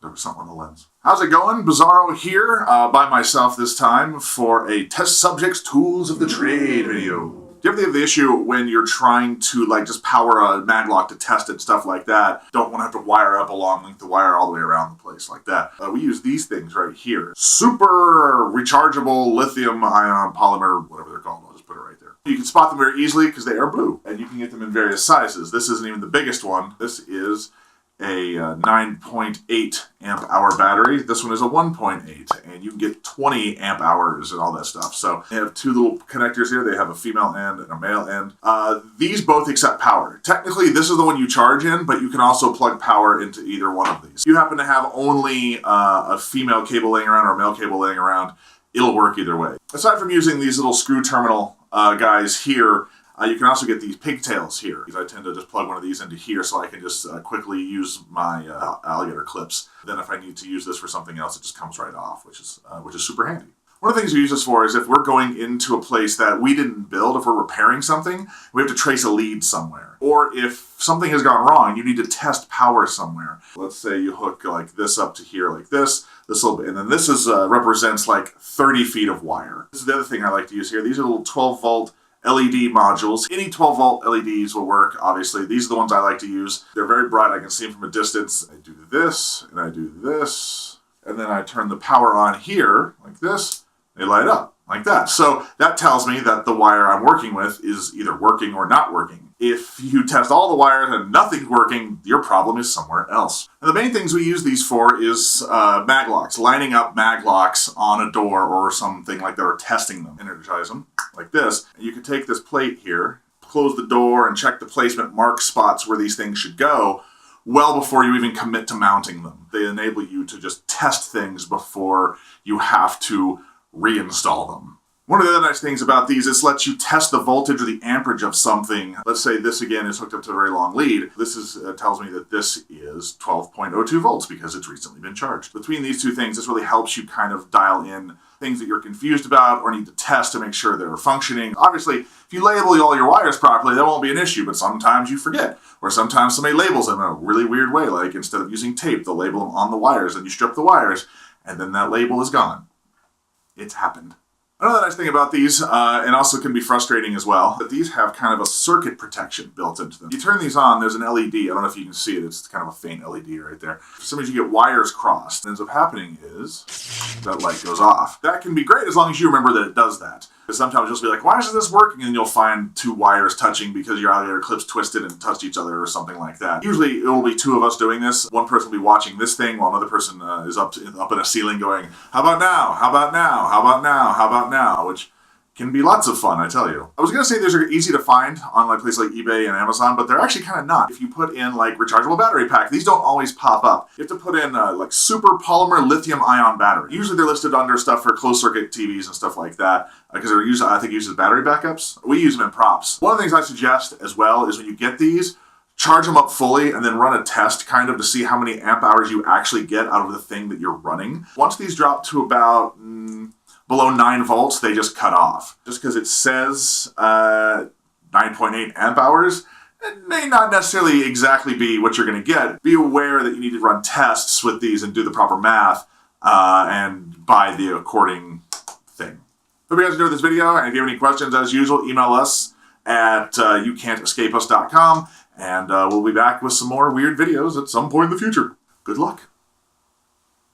There was something on the lens. How's it going? Bizarro here, by myself this time, for a Test Subjects Tools of the Trade video. Do you ever have the issue when you're trying to just power a maglock to test it, stuff like that? Don't want to have to wire up a long length of wire all the way around the place like that. We use these things right here. Super rechargeable lithium ion polymer, whatever they're called. I'll just put it right there. You can spot them very easily because they are blue, and you can get them in various sizes. This isn't even the biggest one. This is a 9.8 amp hour battery. This one is a 1.8, and you can get 20 amp hours and all that stuff. So they have two little connectors here. They have a female end and a male end. These both accept power. Technically, this is the one you charge in, but you can also plug power into either one of these. If you happen to have only a female cable laying around or a male cable laying around, it'll work either way. Aside from using these little screw terminal guys here, you can also get these pigtails here. I tend to just plug one of these into here so I can just quickly use my alligator clips. Then if I need to use this for something else, it just comes right off, which is super handy. One of the things we use this for is if we're going into a place that we didn't build, if we're repairing something, we have to trace a lead somewhere. Or if something has gone wrong, you need to test power somewhere. Let's say you hook like this up to here like this. And then this is represents like 30 feet of wire. This is the other thing I like to use here. These are little 12 volt LED modules. Any 12 volt LEDs will work, obviously. These are the ones I like to use. They're very bright. I can see them from a distance. I do this, and I do this, and then I turn the power on here, like this. They light up, like that. So that tells me that the wire I'm working with is either working or not working. If you test all the wires and nothing's working, your problem is somewhere else. And the main things we use these for is maglocks, lining up maglocks on a door or something like that, or testing them. Energize them like this. And you can take this plate here, close the door, and check the placement, mark spots where these things should go well before you even commit to mounting them. They enable you to just test things before you have to reinstall them. One of the other nice things about these is lets you test the voltage or the amperage of something. Let's say this again is hooked up to a very long lead. This tells me that this is 12.02 volts because it's recently been charged. Between these two things, this really helps you kind of dial in things that you're confused about or need to test to make sure they're functioning. Obviously, if you label all your wires properly, that won't be an issue, but sometimes you forget. Or sometimes somebody labels them in a really weird way, like instead of using tape, they'll label them on the wires, and you strip the wires, and then that label is gone. It's happened. Another nice thing about these, and also can be frustrating as well, that these have kind of a circuit protection built into them. You turn these on, there's an LED. I don't know if you can see it. It's kind of a faint LED right there. For some reason, you get wires crossed. What ends up happening is that light goes off. That can be great as long as you remember that it does that. Because sometimes you'll just be like, why isn't this working? And you'll find two wires touching because your alligator clips twisted and touched each other or something like that. Usually, it will be two of us doing this. One person will be watching this thing while another person is up in a ceiling going, how about now? How about now? How about now? How about now? Which can be lots of fun, I tell you. I was going to say these are easy to find on like places like eBay and Amazon, but they're actually kind of not. If you put in like rechargeable battery pack, these don't always pop up. You have to put in like super polymer lithium ion battery. Usually they're listed under stuff for closed circuit TVs and stuff like that because they're used, I think, used as battery backups. We use them in props. One of the things I suggest as well is when you get these, charge them up fully and then run a test kind of to see how many amp hours you actually get out of the thing that you're running. Once these drop to about below 9 volts, they just cut off. Just because it says 9.8 amp hours, it may not necessarily exactly be what you're going to get. Be aware that you need to run tests with these and do the proper math and buy the according thing. Hope you guys enjoyed this video, and if you have any questions, as usual, email us at youcan'tescapeus.com, and we'll be back with some more weird videos at some point in the future. Good luck.